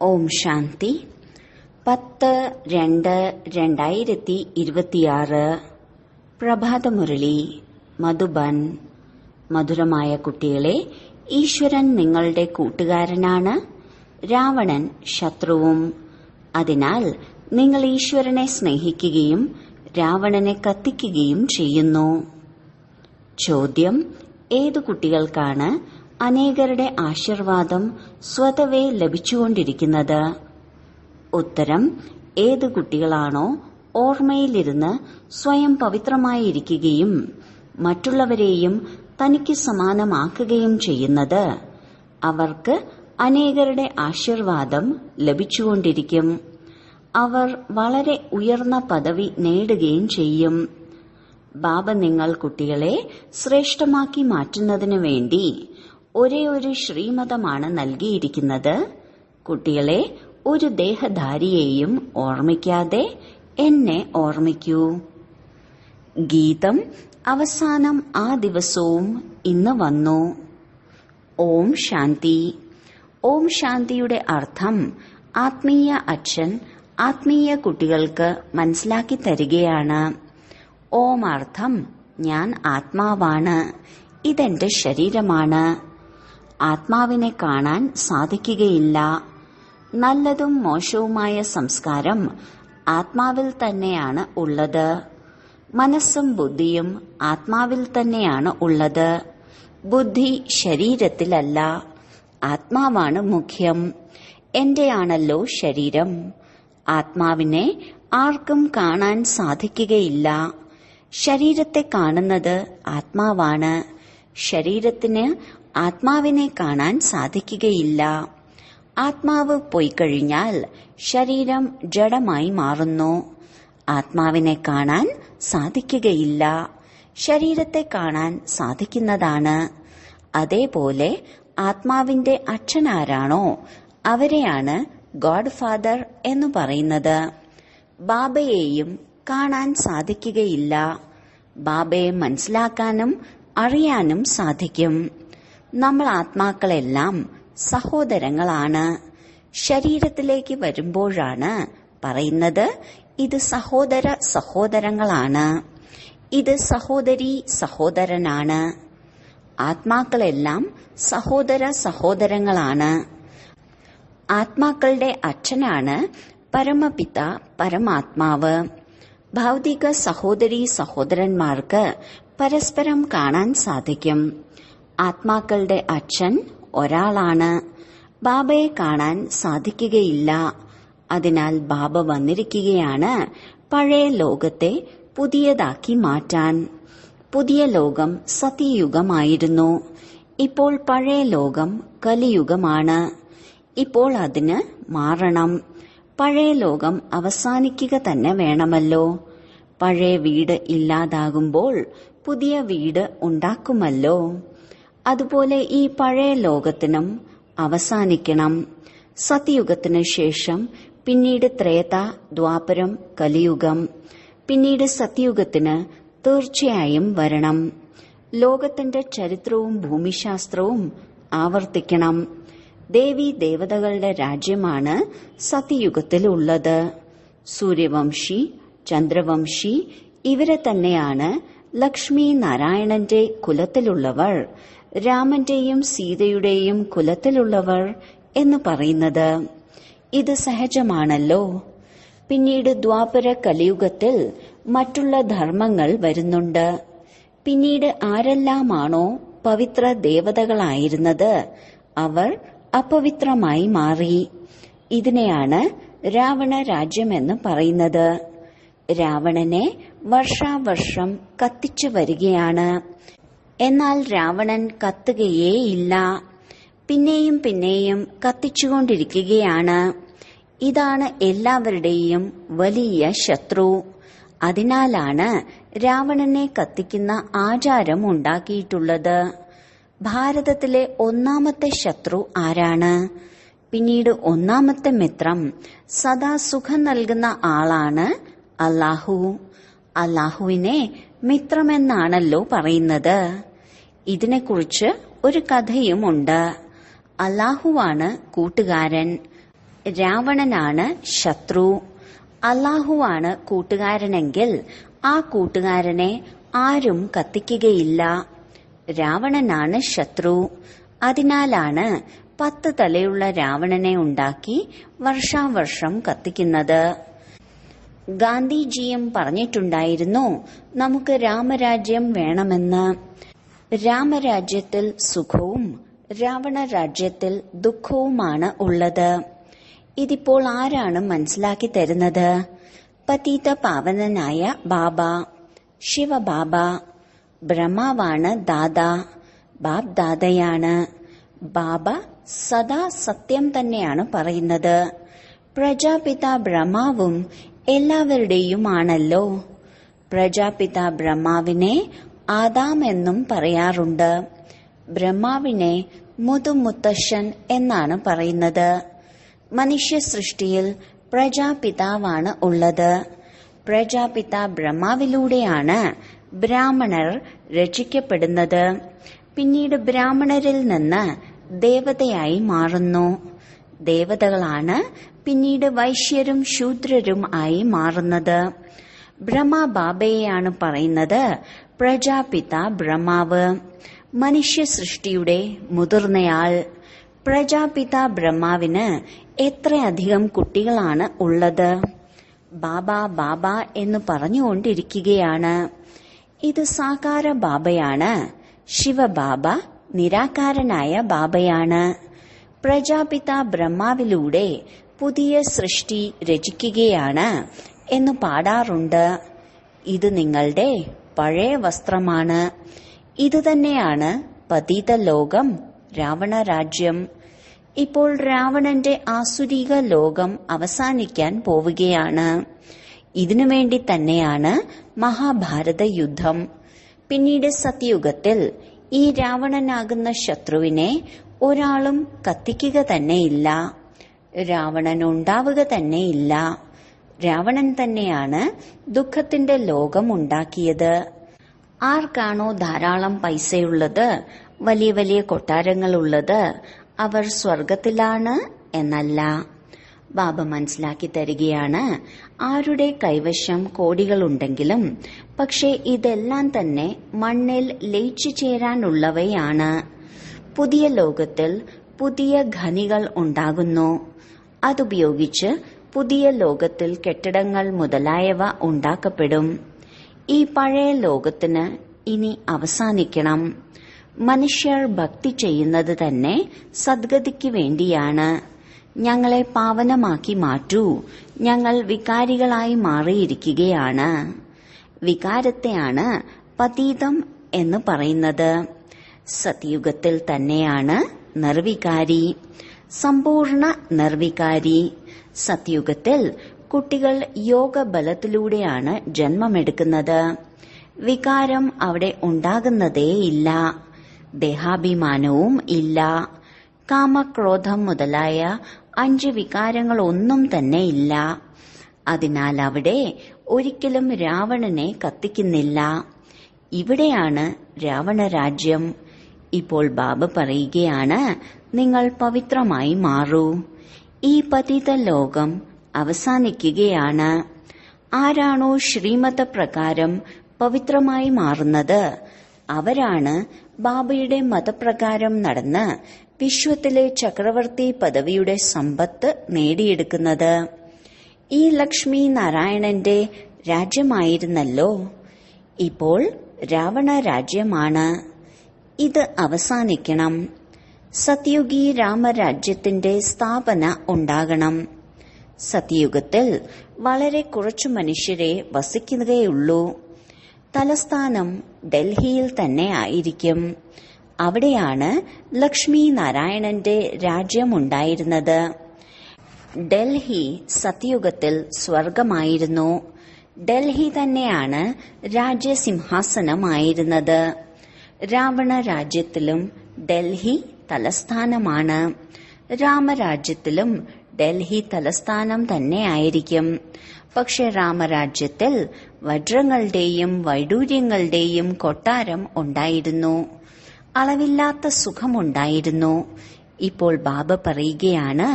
ഓം ശാന്തി 10-2-2026 പ്രഭാതമുരളി മധുബൻ. മധുരമായ കുട്ടികളെ, ഈശ്വരൻ നിങ്ങളുടെ കൂട്ടുകാരനാണ്, രാവണൻ ശത്രുവും. അതിനാൽ നിങ്ങൾ ഈശ്വരനെ സ്നേഹിക്കുകയും രാവണനെ കത്തിക്കുകയും ചെയ്യുന്നു. ചോദ്യം: ഏതു കുട്ടികൾക്കാണ് അനേകരുടെ ആശീർവാദം സ്വതവേ ലഭിച്ചുകൊണ്ടിരിക്കുന്നത്? ഉത്തരം: ഏതു കുട്ടികളാണോ ഓർമ്മയിലിരുന്ന് സ്വയം പവിത്രമായിരിക്കുകയും മറ്റുള്ളവരെയും തനിക്ക് സമാനമാക്കുകയും ചെയ്യുന്നത്, അവർക്ക് അനേകരുടെ ആശീർവാദം ലഭിച്ചുകൊണ്ടിരിക്കും. അവർ വളരെ ഉയർന്ന പദവി നേടുകയും ചെയ്യും. ബാബ നിങ്ങൾ കുട്ടികളെ ശ്രേഷ്ഠമാക്കി മാറ്റുന്നതിനു വേണ്ടി ഒരേ ഒരു ശ്രീമതമാണ് നൽകിയിരിക്കുന്നത്. കുട്ടികളെ, ഒരു ദേഹധാരിയെയും ഓർമ്മിക്കാതെ എന്നെ ഓർമ്മിക്കൂ. ഗീതം അവസാനം ആ ദിവസവും ഇന്ന് വന്നു. ഓം ശാന്തി. ഓം ശാന്തിയുടെ അർത്ഥം ആത്മീയ അച്ഛൻ ആത്മീയ കുട്ടികൾക്ക് മനസ്സിലാക്കി തരികയാണ്. ഓം അർത്ഥം ഞാൻ ആത്മാവാണ്, ഇതെന്റെ ശരീരമാണ്. ആത്മാവിനെ കാണാൻ സാധിക്കുകയില്ല. നല്ലതും മോശവുമായ സംസ്കാരം ആത്മാവിൽ തന്നെയാണ് ഉള്ളത്. മനസ്സും ബുദ്ധിയും ആത്മാവിൽ തന്നെയാണ് ഉള്ളത്. ബുദ്ധി ശരീരത്തിലല്ല. ആത്മാവാണ് മുഖ്യം. എന്റെയാണല്ലോ ശരീരം. ആത്മാവിനെ ആർക്കും കാണാൻ സാധിക്കുകയില്ല. ശരീരത്തെ കാണുന്നത് ആത്മാവാണ്. ശരീരത്തിന് ആത്മാവിനെ കാണാൻ സാധിക്കുകയില്ല. ആത്മാവ് പോയിക്കഴിഞ്ഞാൽ ശരീരം ജഡമായി മാറുന്നു. ആത്മാവിനെ കാണാൻ സാധിക്കുകയില്ല. ശരീരത്തെ കാണാൻ സാധിക്കുന്നതാണ്. അതേപോലെ ആത്മാവിന്റെ അച്ഛനാരാണോ അവരെയാണ് ഗോഡ് ഫാദർ എന്ന് പറയുന്നത്. ബാബയെയും കാണാൻ സാധിക്കുകയില്ല. ബാബയെ മനസ്സിലാക്കാനും അറിയാനും സാധിക്കും. നമ്മൾ ആത്മാക്കളെല്ലാം സഹോദരങ്ങളാണ്. ശരീരത്തിലേക്ക് വരുമ്പോഴാണ് പറയുന്നത് ഇത് സഹോദര സഹോദരങ്ങളാണ്, ഇത് സഹോദരി സഹോദരനാണ്. ആത്മാക്കളെല്ലാം സഹോദര സഹോദരങ്ങളാണ്. ആത്മാക്കളുടെ അച്ഛനാണ് പരമപിത പരമാത്മാവ്. ഭൗതിക സഹോദരി സഹോദരന്മാർക്ക് പരസ്പരം കാണാൻ സാധിക്കും. ആത്മാക്കളുടെ അച്ഛൻ ഒരാളാണ്. ബാബയെ കാണാൻ സാധിക്കുകയില്ല. അതിനാൽ ബാബ വന്നിരിക്കുകയാണ് പഴയ ലോകത്തെ പുതിയതാക്കി മാറ്റാൻ. പുതിയ ലോകം സത്യയുഗമായിരുന്നു. ഇപ്പോൾ പഴയ ലോകം കലിയുഗമാണ്. ഇപ്പോൾ അതിന് മാറണം. പഴയ ലോകം അവസാനിക്കുക തന്നെ വേണമല്ലോ. പഴയ വീട് ഇല്ലാതാകുമ്പോൾ പുതിയ വീട് ഉണ്ടാക്കുമല്ലോ. അതുപോലെ ഈ പഴയ ലോകത്തിനും അവസാനിക്കണം. സത്യയുഗത്തിനു ശേഷം പിന്നീട് ത്രേത, ദ്വാപരം, കലിയുഗം. പിന്നീട് സത്യയുഗത്തിന് തീർച്ചയായും വരണം. ലോകത്തിന്റെ ചരിത്രവും ഭൂമിശാസ്ത്രവും ആവർത്തിക്കണം. ദേവീ ദേവതകളുടെ രാജ്യമാണ് സത്യയുഗത്തിലുള്ളത്. സൂര്യവംശി, ചന്ദ്രവംശി ഇവരെ തന്നെയാണ് ലക്ഷ്മി നാരായണന്റെ കുലത്തിലുള്ളവർ, രാമന്റെയും സീതയുടെയും കുലത്തിലുള്ളവർ എന്ന് പറയുന്നത്. ഇത് സഹജമാണല്ലോ. പിന്നീട് ദ്വാപര കലിയുഗത്തിൽ മറ്റുള്ള ധർമ്മങ്ങൾ വരുന്നുണ്ട്. പിന്നീട് ആരെല്ലാമാണോ പവിത്ര ദേവതകളായിരുന്നത് അവർ അപവിത്രമായി മാറി. ഇതിനെയാണ് രാവണ രാജ്യമെന്ന് പറയുന്നത്. രാവണനെ വർഷാവർഷം കത്തിച്ചു വരികയാണ്. എന്നാൽ രാവണൻ കത്തുകയേയില്ല. പിന്നെയും പിന്നെയും കത്തിച്ചുകൊണ്ടിരിക്കുകയാണ്. ഇതാണ് എല്ലാവരുടെയും വലിയ ശത്രു. അതിനാലാണ് രാവണനെ കത്തിക്കുന്ന ആചാരം ഉണ്ടാക്കിയിട്ടുള്ളത്. ഭാരതത്തിലെ ഒന്നാമത്തെ ശത്രു ആരാണ്? പിന്നീട് ഒന്നാമത്തെ മിത്രം സദാ സുഖം നൽകുന്ന ആളാണ് അല്ലാഹു. അല്ലാഹുവിനെ മിത്രമെന്നാണല്ലോ പറയുന്നത്. ഇതിനെക്കുറിച്ച് ഒരു കഥയുമുണ്ട്. അല്ലാഹുവാണ് കൂട്ടുകാരൻ. രാവണനാണ് ശത്രു. അല്ലാഹുവാണ് കൂട്ടുകാരനെങ്കിൽ ആ കൂട്ടുകാരനെ ആരും കത്തിക്കുകയില്ല. രാവണനാണ് ശത്രു. അതിനാലാണ് 10 തലയുള്ള രാവണനെ ഉണ്ടാക്കി വർഷാവർഷം കത്തിക്കുന്നത്. ഗാന്ധിജിയും പറഞ്ഞിട്ടുണ്ടായിരുന്നു, നമുക്ക് രാമരാജ്യം വേണമെന്ന്. രാമരാജ്യത്തിൽ സുഖവും രാവണരാജ്യത്തിൽ ദുഃഖവുമാണ് ഉള്ളത്. ഇതിപ്പോൾ ആരാണ് മനസ്സിലാക്കി തരുന്നത്? പതിത പാവനനായ ബാബ, ശിവബാബ. ബ്രഹ്മാവാണ് ദാദാ, ബാബ് ദാദയാണ്. ബാബ സദാ സത്യം തന്നെയാണ് പറയുന്നത്. പ്രജാപിത ബ്രഹ്മാവും എല്ലാവരുടെയും ആണല്ലോ. പ്രജാപിത ബ്രഹ്മാവിനെ ആദാം എന്നും പറയാറുണ്ട്. ബ്രഹ്മാവിനെ മുതുമുത്തശ്ശൻ എന്നാണ് പറയുന്നത്. മനുഷ്യ സൃഷ്ടിയിൽ പ്രജാപിതാവാണ് ഉള്ളത്. പ്രജാപിത ബ്രഹ്മാവിലൂടെയാണ് ബ്രാഹ്മണർ രചിക്കപ്പെടുന്നത്. പിന്നീട് ബ്രാഹ്മണരിൽ നിന്ന് ദേവതയായി മാറുന്നു. ദേവതകളാണ് പിന്നീട് വൈശ്യരും ശൂദ്രരും ആയി മാറുന്നത്. ബ്രഹ്മബാബയെയാണ് പറയുന്നത് പ്രജാപിത ബ്രഹ്മാവ്, മനുഷ്യ സൃഷ്ടിയുടെ മുതിർന്നയാൾ. പ്രജാപിത ബ്രഹ്മാവിന് എത്രയധികം കുട്ടികളാണ് ഉള്ളത്. ബാബ ബാബ എന്ന് പറഞ്ഞുകൊണ്ടിരിക്കുകയാണ്. ഇത് സാകാര ബാബയാണ്. ശിവബാബ നിരാകാരനായ ബാബയാണ്. പ്രജാപിത ബ്രഹ്മാവിലൂടെ പുതിയ സൃഷ്ടി രചിക്കുകയാണ് എന്ന് പാടാറുണ്ട്. ഇത് നിങ്ങളുടെ പഴയ വസ്ത്രമാണ്. ഇതുതന്നെയാണ് പതിത ലോകം, രാവണരാജ്യം. ഇപ്പോൾ രാവണന്റെ ആസുരിക ലോകം അവസാനിക്കാൻ പോവുകയാണ്. ഇതിനുവേണ്ടി തന്നെയാണ് മഹാഭാരത യുദ്ധം. പിന്നീട് സത്യയുഗത്തിൽ ഈ രാവണനാകുന്ന ശത്രുവിനെ ഒരാളും കത്തിക്കുക തന്നെയില്ല. രാവണൻ ഉണ്ടാവുക തന്നെയില്ല. രാവണൻ തന്നെയാണ് ദുഃഖത്തിന്റെ ലോകം ഉണ്ടാക്കിയത്. ആർക്കാണോ ധാരാളം പൈസയുള്ളത്, വലിയ വലിയ കൊട്ടാരങ്ങളുള്ളത്, അവർ സ്വർഗത്തിലാണ് എന്നല്ല. ബാബ മനസ്സിലാക്കി തരികയാണ്, ആരുടെ കൈവശം കോടികളുണ്ടെങ്കിലും പക്ഷേ ഇതെല്ലാം തന്നെ മണ്ണിൽ ലയിച്ചു ചേരാനുള്ളവയാണ്. പുതിയ ലോകത്തിൽ പുതിയ ഖനികൾ ഉണ്ടാകുന്നു. അതുപയോഗിച്ച് പുതിയ ലോകത്തിൽ കെട്ടിടങ്ങൾ മുതലായവ ഉണ്ടാക്കപ്പെടും. ഈ പഴയ ലോകത്തിന് ഇനി അവസാനിക്കണം. മനുഷ്യർ ഭക്തി ചെയ്യുന്നത് തന്നെ സദ്ഗതിക്ക് വേണ്ടിയാണ്. ഞങ്ങളെ പാവനമാക്കി മാറ്റൂ, ഞങ്ങൾ വികാരികളായി മാറിയിരിക്കുകയാണ്. വികാരത്തെയാണ് പതീതം എന്ന് പറയുന്നത്. സത്യുഗത്തിൽ തന്നെയാണ് നിർവികാരി, സമ്പൂർണ്ണ നിർവികാരി. സത്യുഗത്തിൽ കുട്ടികൾ യോഗബലത്തിലൂടെയാണ് ജന്മമെടുക്കുന്നത്. വികാരം അവിടെ ഉണ്ടാകുന്നതേയില്ല. ദേഹാഭിമാനവും ഇല്ല. കാമക്രോധം മുതലായ 5 വികാരങ്ങളൊന്നും തന്നെ ഇല്ല. അതിനാൽ അവിടെ ഒരിക്കലും രാവണനെ കത്തിക്കുന്നില്ല. ഇവിടെയാണ് രാവണരാജ്യം. ഇപ്പോൾ ബാബ പറയുകയാണ്, നിങ്ങൾ പവിത്രമായി മാറൂ. ഈ പതിത ലോകം അവസാനിക്കുകയാണ്. ആരാണോ ശ്രീമത പ്രകാരം പവിത്രമായി മാറുന്നത്, അവരാണ് ബാബയുടെ മതപ്രകാരം നടന്ന് വിശ്വത്തിലെ ചക്രവർത്തി പദവിയുടെ സമ്പത്ത് നേടിയെടുക്കുന്നത്. ഈ ലക്ഷ്മി നാരായണന്റെ രാജ്യമായിരുന്നല്ലോ, ഇപ്പോൾ രാവണ രാജ്യമാണ്. ഇത് അവസാനിക്കണം. സത്യുഗി രാമരാജ്യത്തിന്റെ സ്ഥാപന ഉണ്ടാകണം. സത്യയുഗത്തിൽ വളരെ കുറച്ചു മനുഷ്യരെ വസിക്കുകയുള്ളൂ. തലസ്ഥാനം ഡൽഹിയിൽ തന്നെ ആയിരിക്കും. അവിടെയാണ് ലക്ഷ്മി നാരായണന്റെ രാജ്യമുണ്ടായിരുന്നത്. ഡൽഹി സത്യയുഗത്തിൽ സ്വർഗമായിരുന്നു. ഡൽഹി തന്നെയാണ് രാജ്യസിംഹാസനമായിരുന്നത്. രാവണ രാജ്യത്തിലും ഡൽഹി തലസ്ഥാനമാണ്. രാമരാജ്യത്തിലും ഡൽഹി തലസ്ഥാനം തന്നെ ആയിരിക്കും. പക്ഷെ രാമരാജ്യത്തിൽ വജ്രങ്ങളുടെയും വൈഡൂര്യങ്ങളുടെയും കൊട്ടാരം ഉണ്ടായിരുന്നു. അളവില്ലാത്ത സുഖമുണ്ടായിരുന്നു. ഇപ്പോൾ ബാബ പറയുകയാണ്,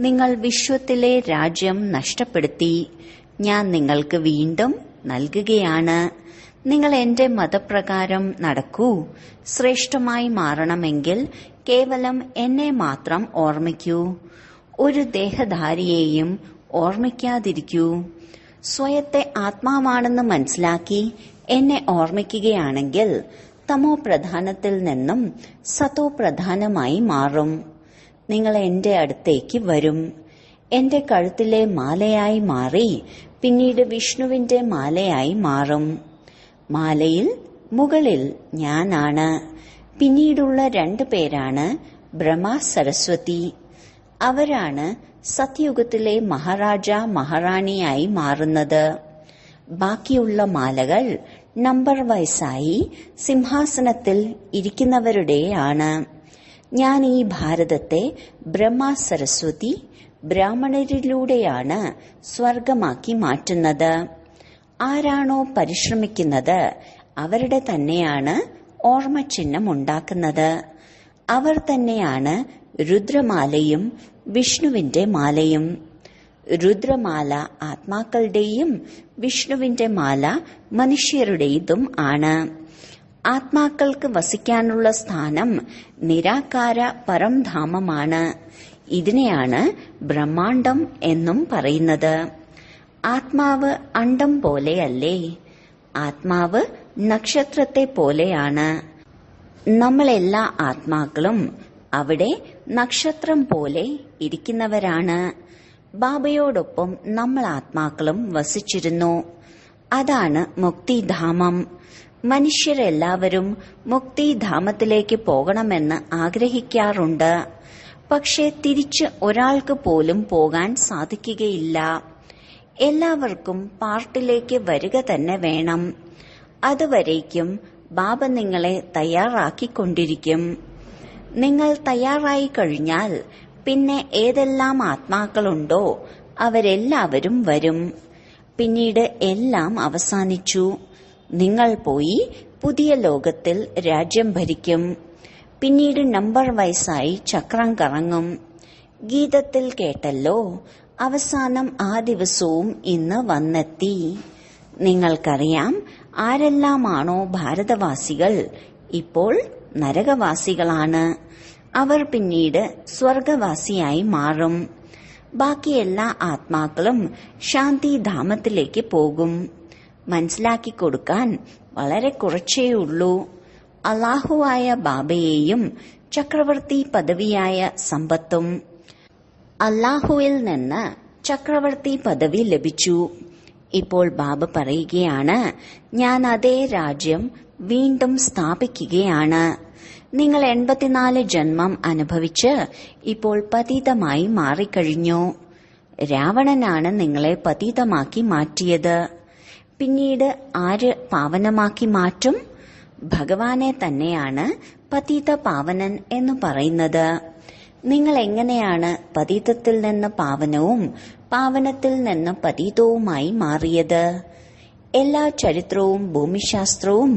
നിങ്ങൾ വിശ്വത്തിലെ രാജ്യം നഷ്ടപ്പെടുത്തി. ഞാൻ നിങ്ങൾക്ക് വീണ്ടും നൽകുകയാണ്. നിങ്ങൾ എന്റെ മതപ്രകാരം നടക്കൂ. ശ്രേഷ്ഠമായി മാറണമെങ്കിൽ കേവലം എന്നെ മാത്രം ഓർമ്മിക്കൂ. ഒരു ദേഹധാരിയെയും ഓർമ്മിക്കാതിരിക്കൂ. സ്വയത്തെ ആത്മാവാണെന്ന് മനസ്സിലാക്കി എന്നെ ഓർമ്മിക്കുകയാണെങ്കിൽ തമോ പ്രധാനത്തിൽ നിന്നും സതോ പ്രധാനമായി മാറും. നിങ്ങൾ എന്റെ അടുത്തേക്ക് വരും. എന്റെ കഴുത്തിലെ മാലയായി മാറി പിന്നീട് വിഷ്ണുവിന്റെ മാലയായി മാറും. മാലയിൽ മുകളിൽ ഞാനാണ്. പിന്നീടുള്ള 2 പേരാണ് ബ്രഹ്മ സരസ്വതി. അവരാണ് സത്യുഗത്തിലെ മഹാരാജ മഹാറാണിയായി മാറുന്നത്. ബാക്കിയുള്ള മാലകൾ നമ്പർ വൈസായി സിംഹാസനത്തിൽ ഇരിക്കുന്നവരുടെയാണ്. ഞാൻ ഈ ഭാരതത്തെ ബ്രഹ്മ സരസ്വതി ബ്രാഹ്മണരിലൂടെയാണ് സ്വർഗമാക്കി മാറ്റുന്നത്. ആരാണോ പരിശ്രമിക്കുന്നത് അവരുടെ തന്നെയാണ് ഓർമ്മചിഹ്നം ഉണ്ടാക്കുന്നത്. അവർ തന്നെയാണ് രുദ്രമാലയും വിഷ്ണുവിന്റെ മാലയും. രുദ്രമാല ആത്മാക്കളുടെയും വിഷ്ണുവിന്റെ മാല മനുഷ്യരുടേതും ആണ്. ആത്മാക്കൾക്ക് വസിക്കാനുള്ള സ്ഥാനം നിരാകാര പരംധാമമാണ്. ഇതിനെയാണ് ബ്രഹ്മാണ്ടം എന്നും പറയുന്നത്. ആത്മാവ് അണ്ഡം പോലെയല്ലേ? ആത്മാവ് നക്ഷത്രത്തെ പോലെയാണ്. നമ്മളെല്ലാ ആത്മാക്കളും അവിടെ നക്ഷത്രം പോലെ ഇരിക്കുന്നവരാണ്. ബാബയോടൊപ്പം നമ്മൾ ആത്മാക്കളും വസിച്ചിരുന്നു. അതാണ് മുക്തിധാമം. മനുഷ്യരെല്ലാവരും മുക്തിധാമത്തിലേക്ക് പോകണമെന്ന് ആഗ്രഹിക്കാറുണ്ട്. പക്ഷെ തിരിച്ച് ഒരാൾക്ക് പോലും പോകാൻ സാധിക്കുകയില്ല. എല്ലാവർക്കും പാർട്ടിലേക്ക് വരിക തന്നെ വേണം. അതുവരേക്കും ബാബ നിങ്ങളെ തയ്യാറാക്കിക്കൊണ്ടിരിക്കും. നിങ്ങൾ തയ്യാറായി കഴിഞ്ഞാൽ പിന്നെ ഏതെല്ലാം ആത്മാക്കളുണ്ടോ അവരെല്ലാവരും വരും. പിന്നീട് എല്ലാം അവസാനിച്ചു. നിങ്ങൾ പോയി പുതിയ ലോകത്തിൽ രാജ്യം ഭരിക്കും. പിന്നീട് നമ്പർ വൈസായി ചക്രം കറങ്ങും. ഗീതത്തിൽ കേട്ടല്ലോ, അവസാനം ആ ദിവസവും ഇന്ന് വന്നെത്തി. നിങ്ങൾക്കറിയാം, ആരെല്ലാമാണോ ഭാരതവാസികൾ ഇപ്പോൾ നരകവാസികളാണ്. അവർ പിന്നീട് സ്വർഗവാസിയായി മാറും. ബാക്കി എല്ലാ ആത്മാക്കളും ശാന്തിധാമത്തിലേക്ക് പോകും. മനസ്സിലാക്കി കൊടുക്കാൻ വളരെ കുറച്ചേയുള്ളൂ. അല്ലാഹുവായ ബാബയെയും ചക്രവർത്തി പദവിയായ സമ്പത്തും. അല്ലാഹുവിൽ നിന്ന് ചക്രവർത്തി പദവി ലഭിച്ചു. ഇപ്പോൾ ബാബ പറയുകയാണ്, ഞാൻ അതേ രാജ്യം വീണ്ടും സ്ഥാപിക്കുകയാണ്. നിങ്ങൾ 84 ജന്മം അനുഭവിച്ച് ഇപ്പോൾ പതീതമായി മാറിക്കഴിഞ്ഞു. രാവണനാണ് നിങ്ങളെ പതീതമാക്കി മാറ്റിയത്. പിന്നീട് ആര് പാവനമാക്കി മാറ്റും? ഭഗവാനെ തന്നെയാണ് പതീത പാവനൻ എന്ന് പറയുന്നത്. നിങ്ങൾ എങ്ങനെയാണ് പതീതത്തിൽ നിന്ന് പാവനവും പാവനത്തിൽ നിന്ന് പതീതവുമായി മാറിയത്? എല്ലാ ചരിത്രവും ഭൂമിശാസ്ത്രവും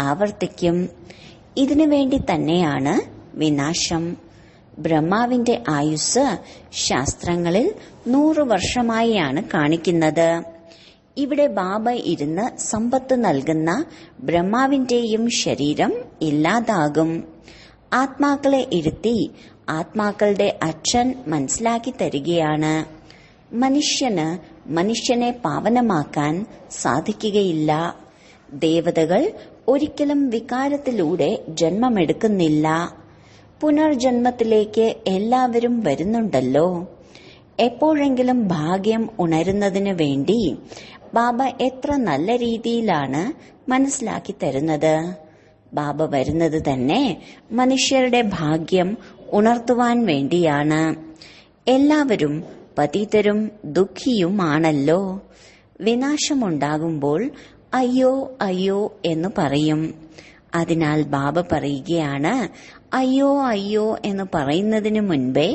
ആവർത്തിക്കും. ഇതിനു വേണ്ടി തന്നെയാണ് വിനാശം. ബ്രഹ്മാവിന്റെ ആയുസ് ശാസ്ത്രങ്ങളിൽ 100 വർഷമായാണ് കാണിക്കുന്നത്. ഇവിടെ ബാബ ഇരുന്ന് സമ്പത്ത് നൽകുന്ന ബ്രഹ്മാവിന്റെയും ശരീരം ഇല്ലാതാകും. ആത്മാക്കളെ ഇരുത്തി ആത്മാക്കളുടെ അച്ഛൻ മനസ്സിലാക്കി തരികയാണ്. മനുഷ്യന് മനുഷ്യനെ പാവനമാക്കാൻ സാധിക്കുകയില്ല. ദേവതകൾ ഒരിക്കലും വികാരത്തിലൂടെ ജന്മമെടുക്കുന്നില്ല. പുനർജന്മത്തിലേക്ക് എല്ലാവരും വരുന്നുണ്ടല്ലോ. എപ്പോഴെങ്കിലും ഭാഗ്യം ഉണരുന്നതിനു വേണ്ടി ബാബ എത്ര നല്ല രീതിയിലാണ് മനസ്സിലാക്കി തരുന്നത്. ബാബ വരുന്നത് തന്നെ മനുഷ്യരുടെ ഭാഗ്യം ഉണർത്തുവാൻ വേണ്ടിയാണ്. എല്ലാവരും പതിതരും ദുഃഖിയുമാണല്ലോ. വിനാശമുണ്ടാകുമ്പോൾ അയ്യോ അയ്യോ എന്ന് പറയും. അതിനാൽ ബാബ പറയുകയാണ്, അയ്യോ അയ്യോ എന്ന് പറയുന്നതിനു മുൻപേ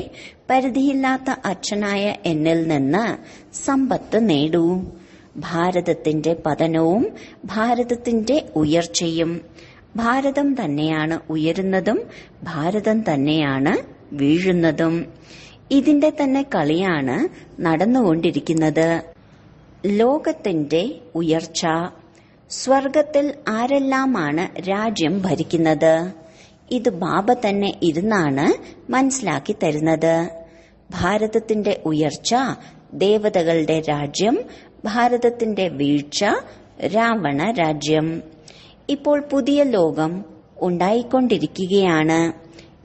പരിധിയില്ലാത്ത അച്ഛനായ എന്നിൽ നിന്ന് സമ്പത്ത് നേടൂ. ഭാരതത്തിന്റെ പതനവും ഭാരതത്തിന്റെ ഉയർച്ചയും. ഭാരതം തന്നെയാണ് ഉയരുന്നതും ഭാരതം തന്നെയാണ് വീഴുന്നതും. ഇതിന്റെ തന്നെ കളിയാണ് നടന്നുകൊണ്ടിരിക്കുന്നത്. ലോകത്തിന്റെ ഉയർച്ച. സ്വർഗത്തിൽ ആരെല്ലാമാണ് രാജ്യം ഭരിക്കുന്നത്? ഇത് ബാബ തന്നെ ഇരുന്നാണ് മനസ്സിലാക്കി തരുന്നത്. ഭാരതത്തിന്റെ ഉയർച്ച ദേവതകളുടെ രാജ്യം, ഭാരതത്തിന്റെ വീഴ്ച രാവണ രാജ്യം. ഇപ്പോൾ പുതിയ ലോകം ഉണ്ടായിക്കൊണ്ടിരിക്കുകയാണ്.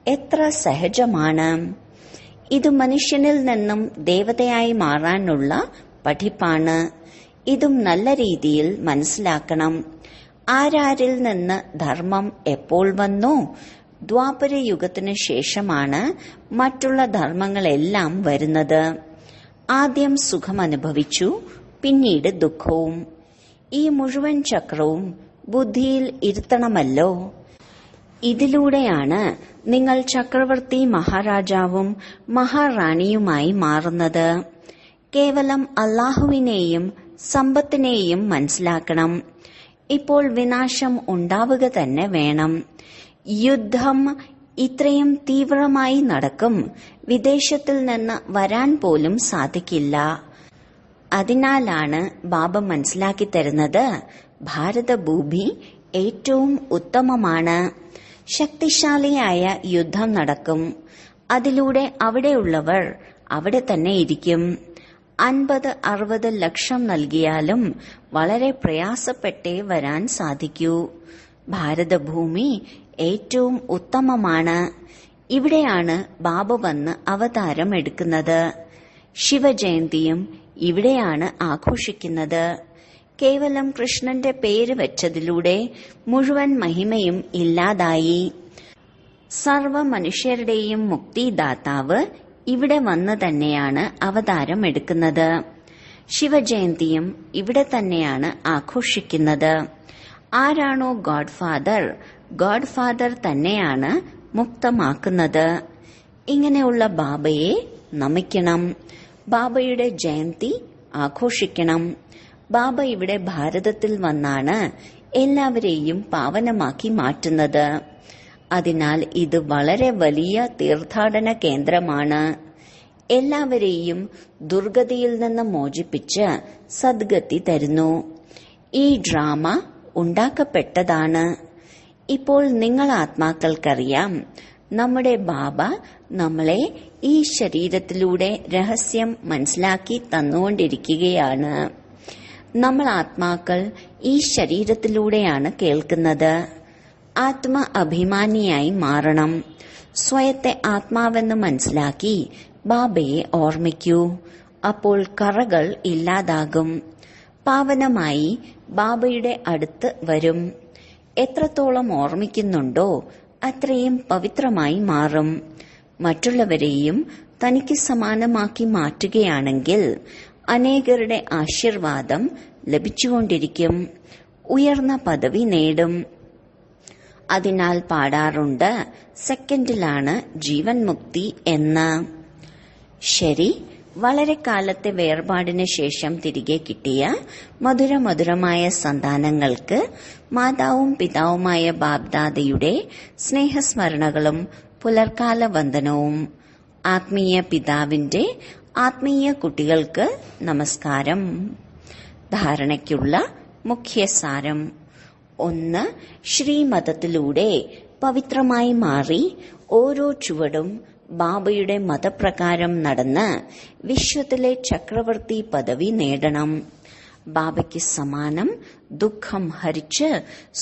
എത്ര സഹജമാണ്! ഇത് മനുഷ്യനിൽ നിന്നും ദേവതയായി മാറാനുള്ള പഠിപ്പാണ്. ഇതും നല്ല രീതിയിൽ മനസ്സിലാക്കണം. ആരാരിൽ നിന്ന് ധർമ്മം എപ്പോൾ വന്നു? ദ്വാപര യുഗത്തിനു ശേഷമാണ് മറ്റുള്ള ധർമ്മങ്ങളെല്ലാം വരുന്നത്. ആദ്യം സുഖമനുഭവിച്ചു, പിന്നീട് ദുഃഖവും. ഈ മുഴുവൻ ചക്രവും ബുദ്ധിയിൽ ഇരുത്തണമല്ലോ. ഇതിലൂടെയാണ് നിങ്ങൾ ചക്രവർത്തി മഹാരാജാവും മഹാറാണിയുമായി മാറുന്നത്. കേവലം അല്ലാഹുവിനെയും സമ്പത്തിനെയും മനസ്സിലാക്കണം. ഇപ്പോൾ വിനാശം ഉണ്ടാവുക തന്നെ വേണം. യുദ്ധം ഇത്രയും തീവ്രമായി നടക്കും. വിദേശത്തിൽ നിന്ന് വരാൻ പോലും സാധിക്കില്ല. അതിനാലാണ് ബാബ മനസ്സിലാക്കി തരുന്നത്, ഭാരതഭൂമി ഏറ്റവും ഉത്തമമാണ്. ശക്തിശാലിയായ യുദ്ധം നടക്കും. അതിലൂടെ അവിടെയുള്ളവർ അവിടെ തന്നെ ഇരിക്കും. 50-60 ലക്ഷം നൽകിയാലും വളരെ പ്രയാസപ്പെട്ടേ വരാൻ സാധിക്കൂ. ഭാരതഭൂമി ഏറ്റവും ഉത്തമമാണ്. ഇവിടെയാണ് ബാബ വന്ന് അവതാരം എടുക്കുന്നത്. ശിവജയന്തിയും ഇവിടെയാണ് ആഘോഷിക്കുന്നത്. കേവലം കൃഷ്ണന്റെ പേര് വെച്ചതിലൂടെ മുഴുവൻ മഹിമയും ഇല്ലാതായി. സർവ മനുഷ്യരുടെയും മുക്തിദാതാവ് ഇവിടെ വന്ന് തന്നെയാണ് അവതാരം എടുക്കുന്നത്. ശിവജയന്തിയും ഇവിടെ തന്നെയാണ് ആഘോഷിക്കുന്നത്. ആരാണോ ഗോഡ് ഫാദർ തന്നെയാണ് മുക്തമാക്കുന്നത്. ഇങ്ങനെയുള്ള ബാബയെ നമിക്കണം. ബാബയുടെ ജയന്തി ആഘോഷിക്കണം. ബാബ ഇവിടെ ഭാരതത്തിൽ വന്നാണ് എല്ലാവരെയും പാവനമാക്കി മാറ്റുന്നത്. അതിനാൽ ഇത് വളരെ വലിയ തീർത്ഥാടന കേന്ദ്രമാണ്. എല്ലാവരെയും ദുർഗതിയിൽ നിന്ന് മോചിപ്പിച്ച് സദ്ഗതി തരുന്നു. ഈ ഡ്രാമ ഉണ്ടാക്കപ്പെട്ടതാണ്. ഇപ്പോൾ നിങ്ങൾ ആത്മാക്കൾക്കറിയാം, നമ്മുടെ ബാബ നമ്മളെ ഈ ശരീരത്തിലൂടെ രഹസ്യം മനസ്സിലാക്കി തന്നുകൊണ്ടിരിക്കുകയാണ്. നമ്മൾ ആത്മാക്കൾ ഈ ശരീരത്തിലൂടെയാണ് കേൾക്കുന്നത്. ആത്മ അഭിമാനിയായി മാറണം. സ്വയത്തെ ആത്മാവെന്ന് മനസ്സിലാക്കി ബാബയെ ഓർമ്മിക്കൂ. അപ്പോൾ കറകൾ ഇല്ലാതാകും. പാവനമായി ബാബയുടെ അടുത്ത് വരും. എത്രത്തോളം ഓർമ്മിക്കുന്നുണ്ടോ അത്രയും പവിത്രമായി മാറും. മറ്റുള്ളവരെയും തനിക്ക് സമാനമാക്കി മാറ്റുകയാണെങ്കിൽ അനേകരുടെ ആശീർവാദം ലഭിച്ചുകൊണ്ടിരിക്കും. ഉയർന്ന പദവി നേടും. അതിനാൽ പാടാറുണ്ട്, സെക്കൻഡിലാണ് ജീവൻ മുക്തി എന്ന്. ശരി, വളരെ കാലത്തെ വേർപാടിന് ശേഷം തിരികെ കിട്ടിയ മധുരമധുരമായ സന്താനങ്ങൾക്ക് മാതാവും പിതാവുമായ ബാബ്ദാദയുടെ സ്നേഹസ്മരണകളും പുലർക്കാല വന്ദനവും. ആത്മീയ പിതാവിന്റെ ആത്മീയ കുട്ടികൾക്ക് നമസ്കാരം. ധാരണയ്ക്കുള്ള മുഖ്യസാരം: 1. ശ്രീമതത്തിലൂടെ പവിത്രമായി മാറി ഓരോ ചുവടും ബാബയുടെ മതപ്രകാരം നടന്ന് വിശ്വത്തിലെ ചക്രവർത്തി പദവി നേടണം. ബാബയ്ക്ക് സമാനം ദുഃഖം ഹരിച്ച്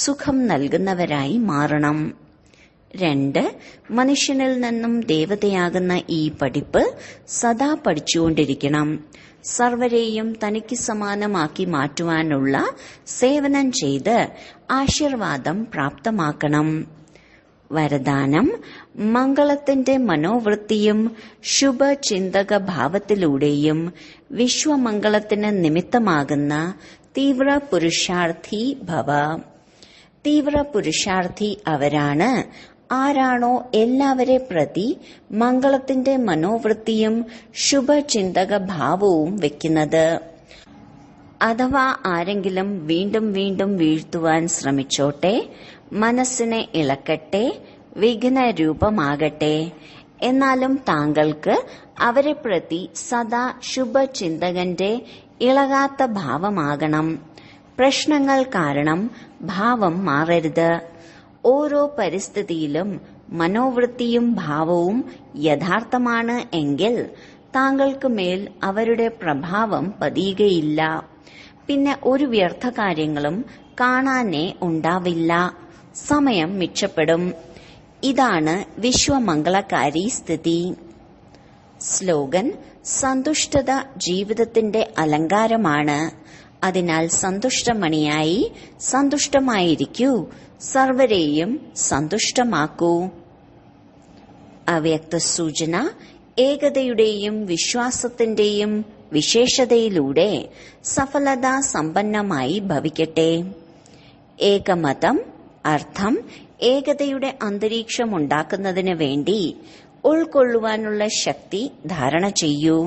സുഖം നൽകുന്നവരായി മാറണം. 2. മനുഷ്യനിൽ നിന്നും ദേവതയാകുന്ന ഈ പഠിപ്പ് സദാ പഠിച്ചുകൊണ്ടിരിക്കണം. സർവരെയും തനിക്ക് സമാനമാക്കി മാറ്റുവാനുള്ള സേവനം ചെയ്ത് ആശീർവാദം പ്രാപ്തമാക്കണം. വരദാനം: മംഗളത്തിന്റെ മനോവൃത്തിയും ശുഭചിന്തക ഭാവത്തിലൂടെയും വിശ്വമംഗളത്തിന് നിമിത്തമാകുന്ന തീവ്ര പുരുഷാർത്ഥി ഭവ. തീവ്ര പുരുഷാർത്ഥി അവരാണ് ആരാണോ എല്ലാവരെ പ്രതി മംഗളത്തിന്റെ മനോവൃത്തിയും ശുഭചിന്തക ഭാവവും വെക്കുന്നത്. അഥവാ ആരെങ്കിലും വീണ്ടും വീണ്ടും വീഴ്ത്തുവാൻ ശ്രമിച്ചോട്ടെ, മനസ്സിനെ ഇളക്കട്ടെ, വിഘ്നരൂപമാകട്ടെ. എന്നാലും താങ്കൾക്ക് അവരെ പ്രതി സദാ ശുഭചിന്തകന്റെ ഇളകാത്ത ഭാവമാകണം. പ്രശ്നങ്ങൾ കാരണം ഭാവം മാറരുത്. ഓരോ പരിസ്ഥിതിയിലും മനോവൃത്തിയും ഭാവവും യഥാർത്ഥമാണ് എങ്കിൽ താങ്കൾക്ക് മേൽ അവരുടെ പ്രഭാവം പതിയുകയില്ല. പിന്നെ ഒരു വ്യർത്ഥ കാര്യങ്ങളും കാണാനേ ഉണ്ടാവില്ല. സമയം മിച്ചപ്പെടും. ഇതാണ് വിശ്വമംഗളകാരി സ്ഥിതി. സ്ലോഗൻ: സന്തുഷ്ടത ജീവിതത്തിന്റെ അലങ്കാരമാണ്. അതിനാൽ സന്തുഷ്ടമണിയായി സന്തുഷ്ടമായിരിക്കൂ. സർവരെയും സന്തുഷ്ടമാക്കൂ. അവ്യക്ത സൂചന: ഏകതയുടെയും വിശ്വാസത്തിന്റെയും വിശേഷതയിലൂടെ സഫലതാ സമ്പന്നമായി ഭവിക്കട്ടെ. ഏകമതം അർത്ഥം ഏകതയുടെ അന്തരീക്ഷമുണ്ടാക്കുന്നതിന് വേണ്ടി ഉൾക്കൊള്ളുവാനുള്ള ശക്തി ധാരണ ചെയ്യൂ.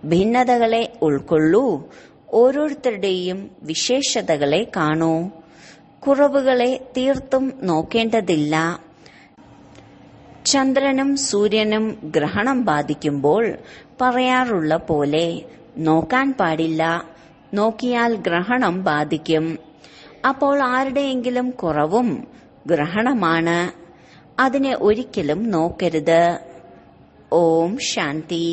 ഭിന്നതകളെ ഉൾക്കൊള്ളൂ. ഓരോരുത്തരുടെയും വിശേഷതകളെ കാണൂ. കുറവുകളെ തീർത്തും നോക്കേണ്ടതില്ല. ചന്ദ്രനും സൂര്യനും ഗ്രഹണം ബാധിക്കുമ്പോൾ പറയാറുള്ള പോലെ നോക്കാൻ പാടില്ല. നോക്കിയാൽ ഗ്രഹണം ബാധിക്കും. അപ്പോൾ ആരുടെയെങ്കിലും കുറവും ഗ്രഹണമാണ്. അതിനെ ഒരിക്കലും നോക്കരുത്. ഓം ശാന്തി.